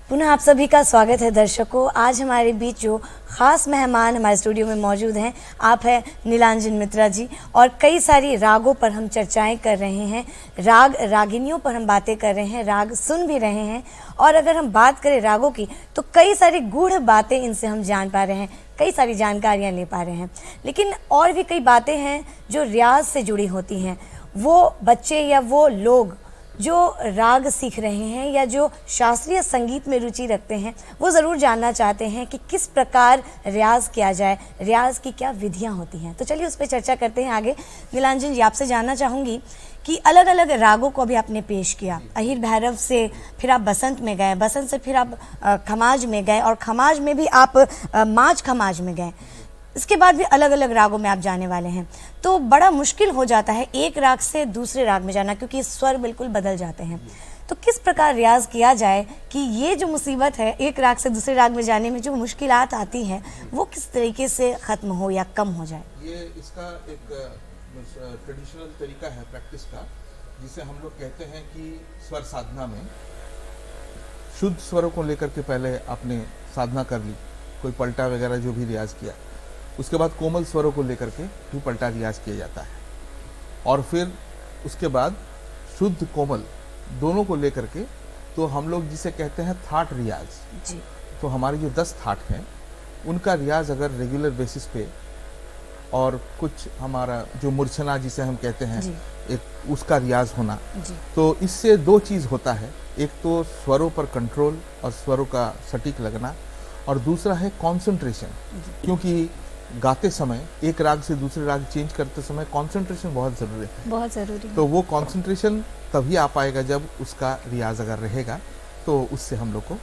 पुनः आप सभी का स्वागत है दर्शकों। आज हमारे बीच जो ख़ास मेहमान हमारे स्टूडियो में मौजूद हैं, आप हैं नीलांजन मित्रा जी, और कई सारी रागों पर हम चर्चाएं कर रहे हैं, राग रागिनियों पर हम बातें कर रहे हैं, राग सुन भी रहे हैं। और अगर हम बात करें रागों की तो कई सारी गूढ़ बातें इनसे हम जान पा रहे हैं, कई सारी जानकारियाँ ले पा रहे हैं। लेकिन और भी कई बातें हैं जो रियाज से जुड़ी होती हैं। वो बच्चे या वो लोग जो राग सीख रहे हैं या जो शास्त्रीय संगीत में रुचि रखते हैं, वो ज़रूर जानना चाहते हैं कि किस प्रकार रियाज किया जाए, रियाज की क्या विधियां होती हैं। तो चलिए उस पर चर्चा करते हैं आगे। नीलांजन जी, आपसे जानना चाहूँगी कि अलग अलग रागों को अभी आपने पेश किया। अहिर भैरव से फिर आप बसंत में गए, बसंत से फिर आप खमाज में गए, और खमाज में भी आप माज खमाज में गए। इसके बाद भी अलग अलग रागों में आप जाने वाले हैं। तो बड़ा मुश्किल हो जाता है एक राग से दूसरे राग में जाना, क्योंकि स्वर बिल्कुल बदल जाते हैं। तो किस प्रकार रियाज किया जाए कि ये जो मुसीबत है एक राग से दूसरे राग में जाने में जो मुश्किलात आती हैं, वो किस तरीके से ख़त्म हो या कम हो जाए? ये इसका एक ट्रेडिशनल तरीका है प्रैक्टिस का, जिसे हम लोग कहते हैं कि स्वर साधना में शुद्ध स्वरों को लेकर के पहले आपने साधना कर ली, कोई पलटा वगैरह जो भी रियाज किया, उसके बाद कोमल स्वरों को लेकर के भी पलटा रियाज किया जाता है, और फिर उसके बाद शुद्ध कोमल दोनों को लेकर के तो हम लोग जिसे कहते हैं थाट रियाज जी। तो हमारी जो 10 थाट हैं उनका रियाज अगर रेगुलर बेसिस पे, और कुछ हमारा जो मूर्छना जिसे हम कहते हैं एक उसका रियाज होना, तो इससे दो चीज़ होता है। एक तो स्वरों पर कंट्रोल और स्वरों का सटीक लगना, और दूसरा है कंसंट्रेशन, क्योंकि गाते समय एक राग से दूसरे राग चेंज करते समय कंसंट्रेशन बहुत ज़रूरी है, बहुत ज़रूरी है। तो वो कंसंट्रेशन तभी आ पाएगा जब उसका रियाज अगर रहेगा, तो उससे हम लोग को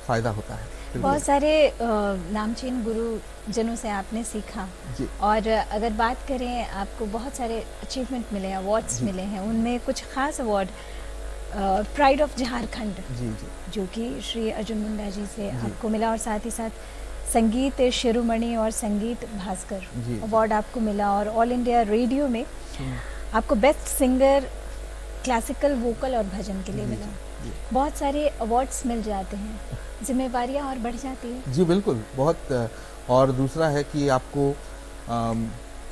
फ़ायदा होता है। बहुत सारे नामचीन गुरु जनों से आपने सीखा, और अगर बात करें आपको बहुत सारे अचीवमेंट मिले हैं, अवार्ड्स मिले हैं, उनमें कुछ खास अवार्ड प्राइड ऑफ झारखंड जो कि श्री अर्जुन मुंडा जी से आपको मिला, और साथ ही साथ संगीत शिरोमणि और संगीत भास्कर अवार्ड आपको मिला, और ऑल इंडिया रेडियो में आपको बेस्ट सिंगर क्लासिकल वोकल और भजन के लिए मिला। बहुत सारे अवार्ड्स मिल जाते हैं, जिम्मेवारियां और बढ़ जाती है। जी बिल्कुल, बहुत। और दूसरा है कि आपको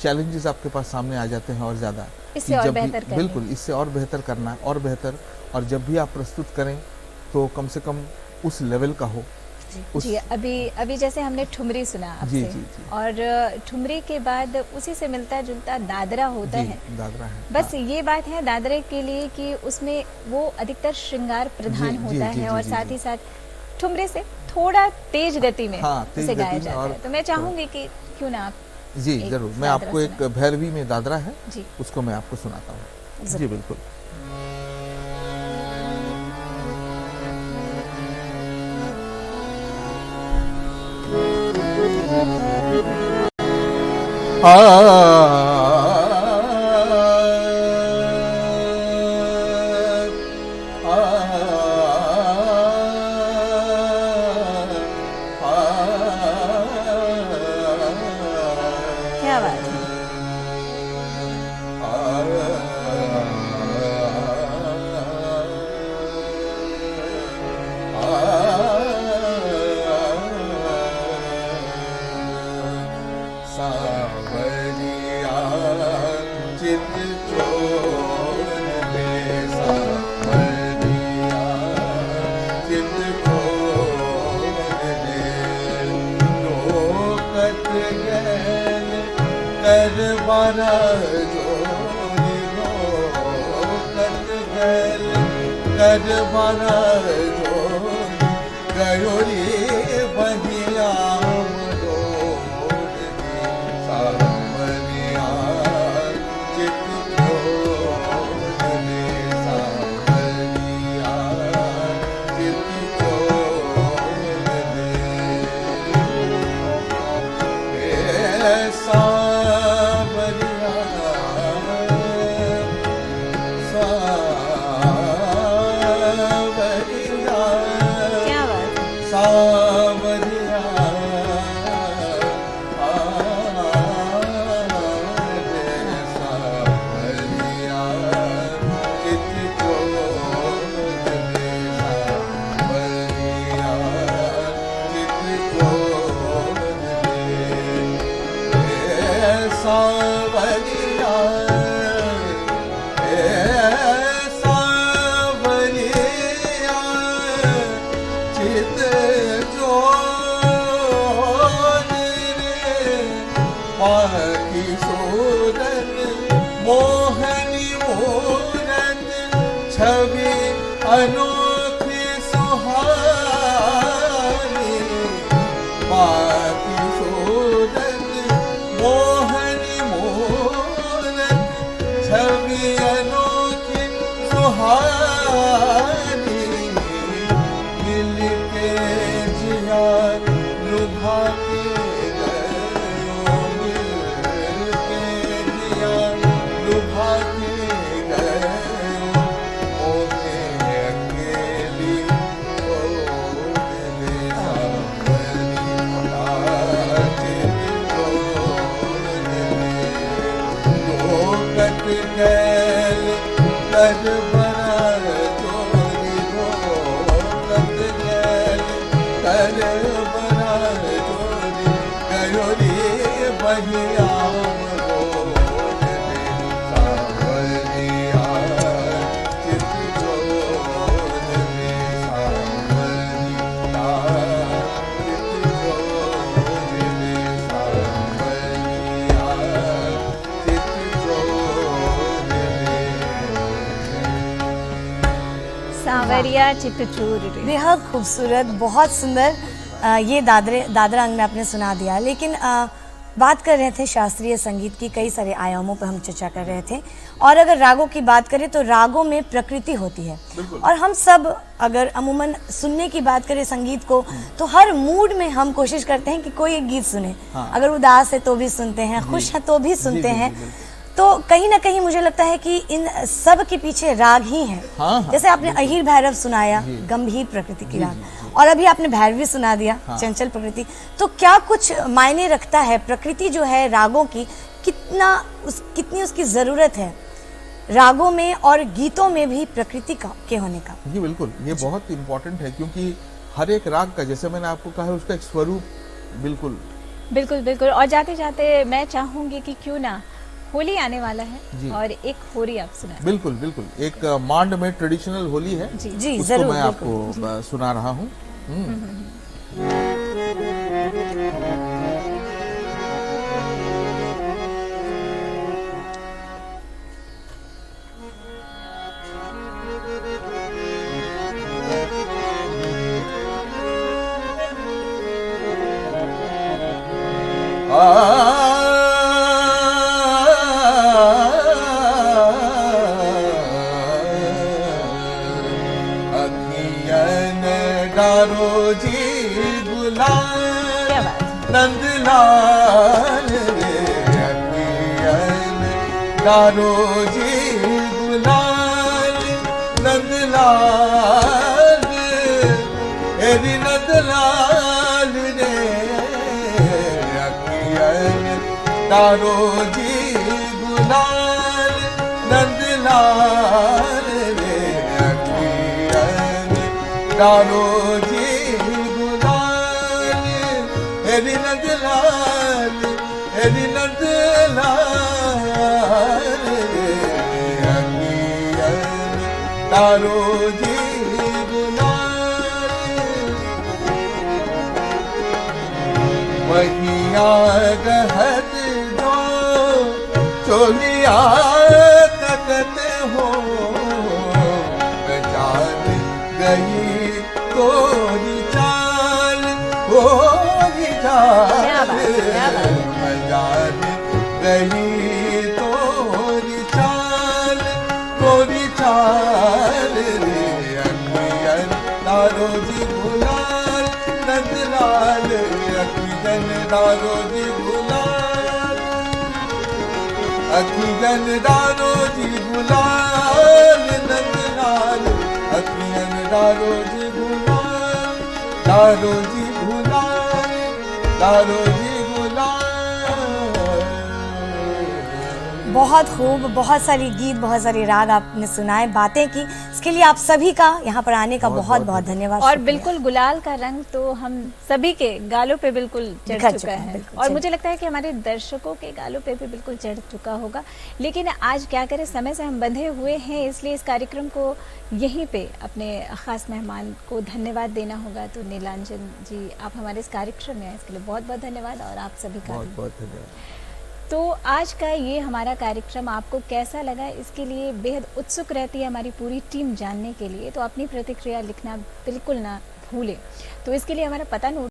चैलेंजेस आपके पास सामने आ जाते हैं और ज़्यादा, इससे और बेहतर करना, बिल्कुल इससे और बेहतर करना और बेहतर, और जब भी आप प्रस्तुत करें तो कम से कम उस लेवल का हो। जी, अभी जैसे हमने ठुमरी सुना आपसे, और ठुमरी के बाद उसी से मिलता जुलता दादरा होता है। दादरा है, बस ये बात है दादरे के लिए कि उसमें वो अधिकतर श्रृंगार प्रधान होता है, और साथ ही साथ ठुमरी से थोड़ा तेज गति में उसे गाया जाता है। तो मैं चाहूंगी कि क्यों ना आप जी जरूर, मैं आपको एक भैरवी में दादरा है उसको मैं आपको सुनाता हूँ। जी बिल्कुल। क्या बात है। अनोखी सुहानी बाकी सूरत मोहनी मूरत छवि अनोखी सुहानी मिल के जिया लुभा के गयो मिल के जिया लुभा के गयो ओके अकेली ओ मेरे सावरी आके ओ लोकत गैल कर बना जोरी लोकत गैल कर बना जोरी गयोरी बहिया सांवरिया चित्तचूर रे। बेहद खूबसूरत, बहुत सुंदर। ये दादरा अंग में आपने सुना दिया, लेकिन बात कर रहे थे शास्त्रीय संगीत की, कई सारे आयामों पर हम चर्चा कर रहे थे। और अगर रागों की बात करें तो रागों में प्रकृति होती है, और हम सब अगर अमूमन सुनने की बात करें संगीत को, तो हर मूड में हम कोशिश करते हैं कि कोई एक गीत सुने। अगर उदास है तो भी सुनते हैं, खुश है तो भी सुनते हैं। तो कहीं ना कहीं मुझे लगता है कि इन सब के पीछे राग ही है। जैसे आपने अहीर भैरव सुनाया, गंभीर प्रकृति की राग, और अभी आपने भैरवी सुना दिया, चंचल प्रकृति। तो क्या कुछ मायने रखता है प्रकृति जो है रागों की, कितनी उसकी जरूरत है रागों में और गीतों में भी प्रकृति के होने का? जी बिल्कुल, ये बहुत इम्पोर्टेंट है, क्योंकि हर एक राग का, जैसे मैंने आपको कहा है, उसका एक स्वरूप बिल्कुल बिल्कुल। और जाते जाते मैं चाहूंगी कि क्यों ना, होली आने वाला है और एक होली आप सुनाएं। बिल्कुल। एक मांड में ट्रेडिशनल होली है जी उसको जरूर, मैं आपको सुना रहा हूँ। डारो जी गुलाल नंदलाल रे अखियन डारो जी गुलाल नंदलाल एरी नंदलाल रे अखियन डारो जी गुलाल नंदलाल रे अखियन डारो जी गुलाल एरी नंदलाल रे अखियन डारो जी गुलाल वहिया रहत जो चोलिया तकत हो जान गई तोरी चाल होरी चाल जान गई तोरी चाल रे अखियन डारो जी गुलाल नंदलाल अखियन डारो जी गुलाल अखियन डारो जी गुलाल नंदलाल अखियन डारो जी गुलाल डारो जी गुलाल डारो जी गुलाल। बहुत खूब, बहुत सारी गीत, बहुत सारी राग आपने सुनाए, बातें की, इसके लिए आप सभी का यहाँ पर आने का बहुत बहुत धन्यवाद। और बिल्कुल गुलाल का रंग तो हम सभी के गालों पे बिल्कुल चढ़ चुका है, और मुझे लगता है कि हमारे दर्शकों के गालों पे भी बिल्कुल चढ़ चुका होगा। लेकिन आज क्या करें, समय से हम बंधे हुए हैं, इसलिए इस कार्यक्रम को यहीं पे अपने खास मेहमान को धन्यवाद देना होगा। तो नीलांजन जी, आप हमारे इस कार्यक्रम में आए, इसके लिए बहुत बहुत धन्यवाद, और आप सभी का बहुत बहुत धन्यवाद। तो आज का ये हमारा कार्यक्रम आपको कैसा लगा, इसके लिए बेहद उत्सुक रहती है हमारी पूरी टीम जानने के लिए। तो अपनी प्रतिक्रिया लिखना बिल्कुल ना भूलें। तो इसके लिए हमारा पता नोट